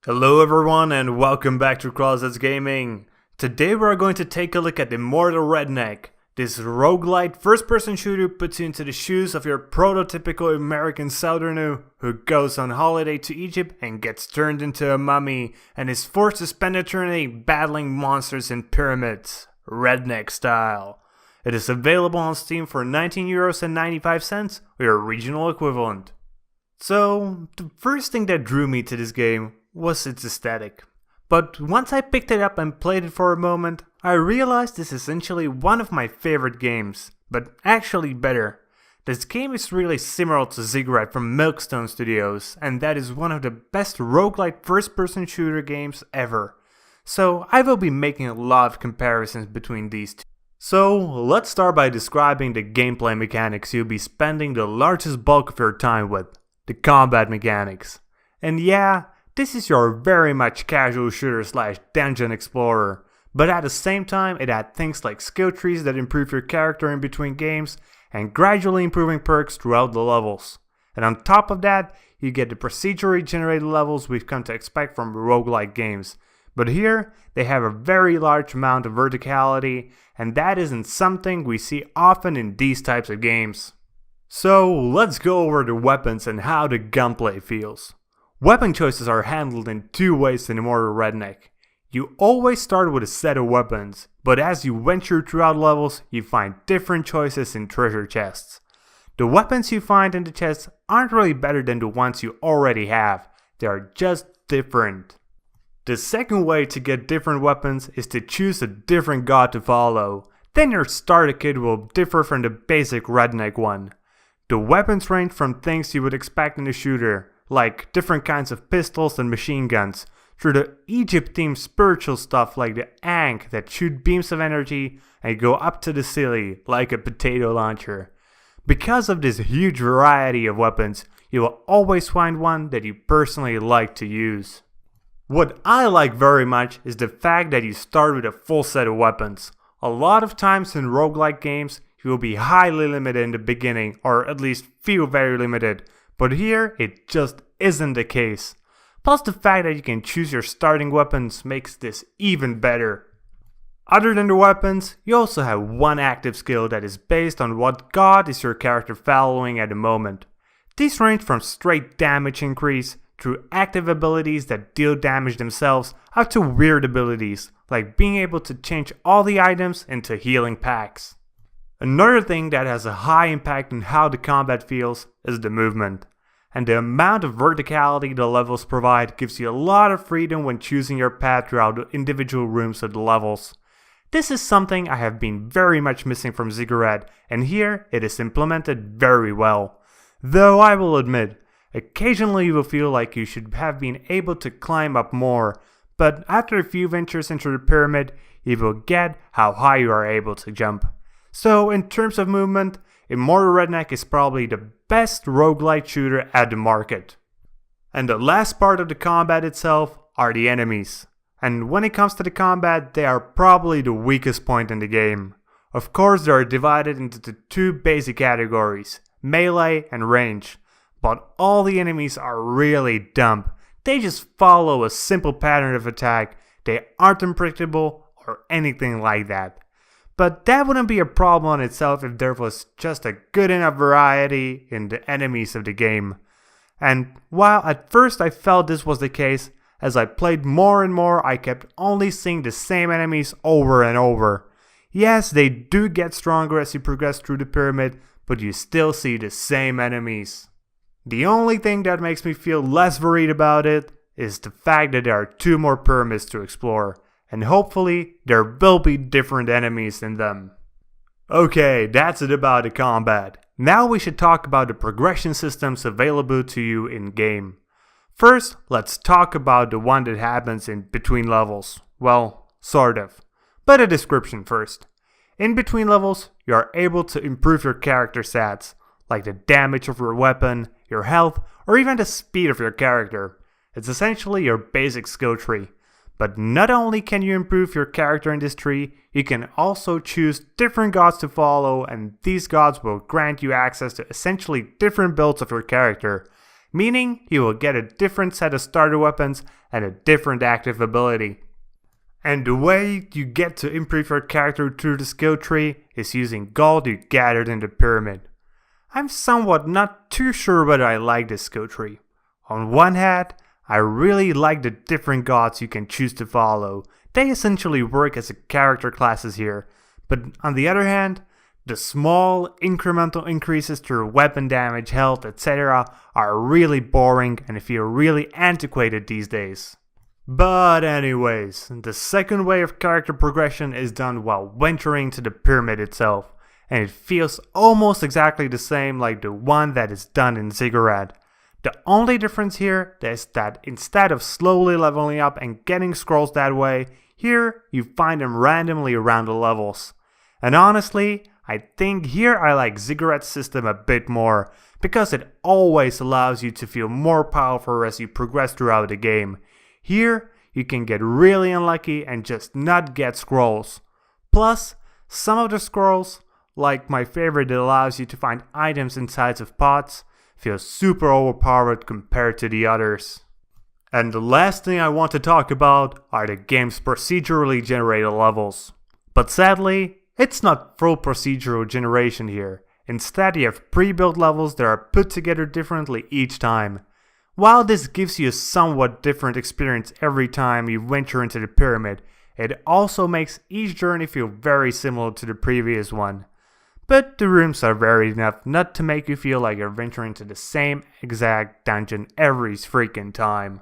Hello everyone and welcome back to Crossheads Gaming. Today we are going to take a look at Immortal Redneck. This roguelite first-person shooter puts you into the shoes of your prototypical American southerner who goes on holiday to Egypt and gets turned into a mummy and is forced to spend eternity battling monsters in pyramids, redneck style. It is available on Steam for €19.95 or your regional equivalent. So, the first thing that drew me to this game was its aesthetic. But once I picked it up and played it for a moment, I realized this is essentially one of my favorite games, but actually better. This game is really similar to Ziggurat from Milestone Studios, and that is one of the best roguelite first-person shooter games ever. So I will be making a lot of comparisons between these two. So let's start by describing the gameplay mechanics you'll be spending the largest bulk of your time with, the combat mechanics. And yeah, this is your very much casual shooter slash dungeon explorer, but at the same time it had things like skill trees that improve your character in between games and gradually improving perks throughout the levels. And on top of that, you get the procedurally generated levels we've come to expect from roguelike games. But here, they have a very large amount of verticality, and that isn't something we see often in these types of games. So let's go over the weapons and how the gunplay feels. Weapon choices are handled in two ways in Immortal Redneck. You always start with a set of weapons, but as you venture throughout levels, you find different choices in treasure chests. The weapons you find in the chests aren't really better than the ones you already have, they are just different. The second way to get different weapons is to choose a different god to follow. Then your starter kit will differ from the basic Redneck one. The weapons range from things you would expect in a shooter, like different kinds of pistols and machine guns, through the Egypt-themed spiritual stuff like the Ankh that shoot beams of energy and go up to the ceiling like a potato launcher. Because of this huge variety of weapons, you will always find one that you personally like to use. What I like very much is the fact that you start with a full set of weapons. A lot of times in roguelike games, you will be highly limited in the beginning, or at least feel very limited. But here, it just isn't the case. Plus the fact that you can choose your starting weapons makes this even better. Other than the weapons, you also have one active skill that is based on what god is your character following at the moment. These range from straight damage increase, through active abilities that deal damage themselves, up to weird abilities, like being able to change all the items into healing packs. Another thing that has a high impact on how the combat feels is the movement. And the amount of verticality the levels provide gives you a lot of freedom when choosing your path throughout the individual rooms of the levels. This is something I have been very much missing from Ziggurat, and here it is implemented very well. Though I will admit, occasionally you will feel like you should have been able to climb up more, but after a few ventures into the pyramid, you will get how high you are able to jump. So in terms of movement, Immortal Redneck is probably the best roguelite shooter at the market. And the last part of the combat itself are the enemies. And when it comes to the combat, they are probably the weakest point in the game. Of course, they are divided into the two basic categories, melee and range. But all the enemies are really dumb. They just follow a simple pattern of attack. They aren't unpredictable or anything like that. But that wouldn't be a problem in itself if there was just a good enough variety in the enemies of the game. And while at first I felt this was the case, as I played more and more I kept only seeing the same enemies over and over. Yes, they do get stronger as you progress through the pyramid, but you still see the same enemies. The only thing that makes me feel less worried about it is the fact that there are 2 more pyramids to explore. And hopefully, there will be different enemies in them. Okay, that's it about the combat. Now we should talk about the progression systems available to you in-game. First, let's talk about the one that happens in between levels. Well, sort of. But a description first. In between levels, you are able to improve your character stats, like the damage of your weapon, your health, or even the speed of your character. It's essentially your basic skill tree. But not only can you improve your character in this tree, you can also choose different gods to follow, and these gods will grant you access to essentially different builds of your character. meaning you will get a different set of starter weapons and a different active ability. And the way you get to improve your character through the skill tree is using gold you gathered in the pyramid. I'm somewhat not too sure whether I like this skill tree. On one hand, I really like the different gods you can choose to follow. They essentially work as character classes here. But on the other hand, the small incremental increases to your weapon damage, health, etc. are really boring and feel really antiquated these days. But anyways, the second way of character progression is done while venturing to the pyramid itself, and it feels almost exactly the same like the one that is done in Ziggurat. The only difference here is that instead of slowly leveling up and getting scrolls that way, here you find them randomly around the levels. And honestly, I think here I like Ziggurat's system a bit more, because it always allows you to feel more powerful as you progress throughout the game. Here, you can get really unlucky and just not get scrolls. Plus, some of the scrolls, like my favorite that allows you to find items inside of pots, feel super overpowered compared to the others. And the last thing I want to talk about are the game's procedurally generated levels. But sadly, it's not full procedural generation here. Instead, you have pre-built levels that are put together differently each time. While this gives you a somewhat different experience every time you venture into the pyramid, it also makes each journey feel very similar to the previous one. But the rooms are varied enough not to make you feel like you're venturing into the same exact dungeon every freaking time.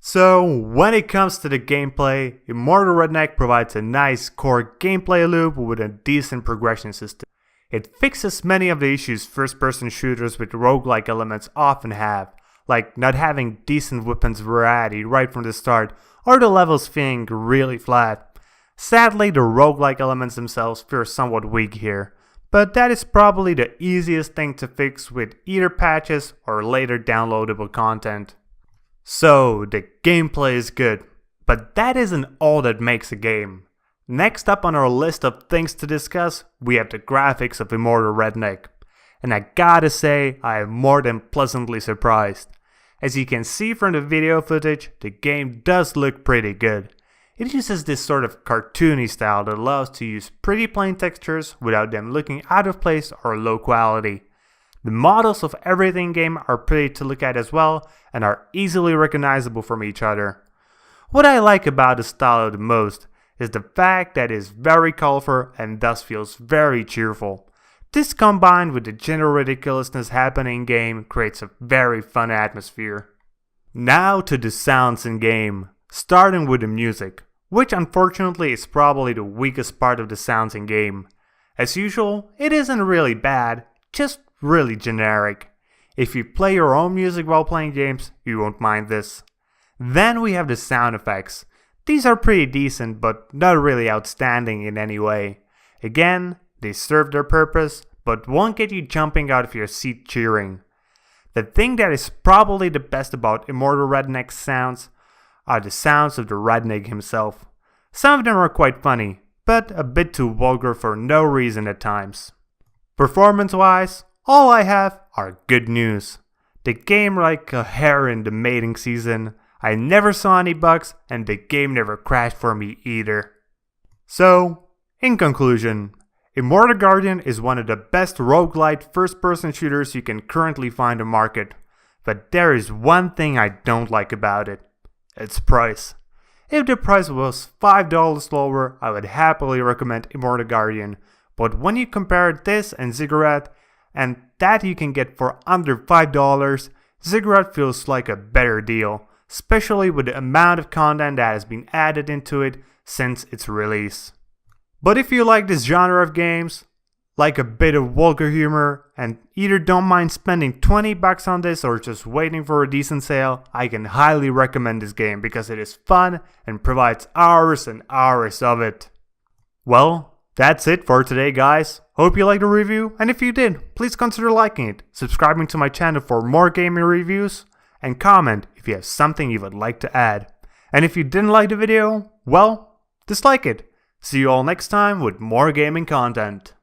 So, when it comes to the gameplay, Immortal Redneck provides a nice core gameplay loop with a decent progression system. It fixes many of the issues first-person shooters with roguelike elements often have, like not having decent weapons variety right from the start, or the levels feeling really flat. Sadly, the roguelike elements themselves feel somewhat weak here, but that is probably the easiest thing to fix with either patches or later downloadable content. So, the gameplay is good, but that isn't all that makes a game. Next up on our list of things to discuss, we have the graphics of Immortal Redneck. And I gotta say, I am more than pleasantly surprised. As you can see from the video footage, the game does look pretty good. It uses this sort of cartoony style that allows to use pretty plain textures without them looking out of place or low quality. The models of everything in game are pretty to look at as well and are easily recognizable from each other. What I like about the style the most is the fact that it is very colorful and thus feels very cheerful. This combined with the general ridiculousness happening in game creates a very fun atmosphere. Now to the sounds in game, starting with the music, which unfortunately is probably the weakest part of the sounds in game. As usual, it isn't really bad, just really generic. If you play your own music while playing games, you won't mind this. Then we have the sound effects. These are pretty decent, but not really outstanding in any way. Again, they serve their purpose, but won't get you jumping out of your seat cheering. The thing that is probably the best about Immortal Redneck's sounds are the sounds of the redneck himself. Some of them are quite funny, but a bit too vulgar for no reason at times. Performance-wise, all I have are good news. The game like a hare in the mating season. I never saw any bugs, and the game never crashed for me either. So, in conclusion, Immortal Guardian is one of the best roguelite first-person shooters you can currently find on the market. But there is one thing I don't like about it. Its price. If the price was $5 lower, I would happily recommend Immortal Guardian. But when you compare this and Ziggurat, and that you can get for under $5, Ziggurat feels like a better deal. Especially with the amount of content that has been added into it since its release. But if you like this genre of games, like a bit of vulgar humor, and either don't mind spending $20 on this or just waiting for a decent sale, I can highly recommend this game because it is fun and provides hours and hours of it. Well, that's it for today, guys. Hope you liked the review, and if you did, please consider liking it, subscribing to my channel for more gaming reviews, and comment if you have something you would like to add. And if you didn't like the video, well, dislike it. See you all next time with more gaming content.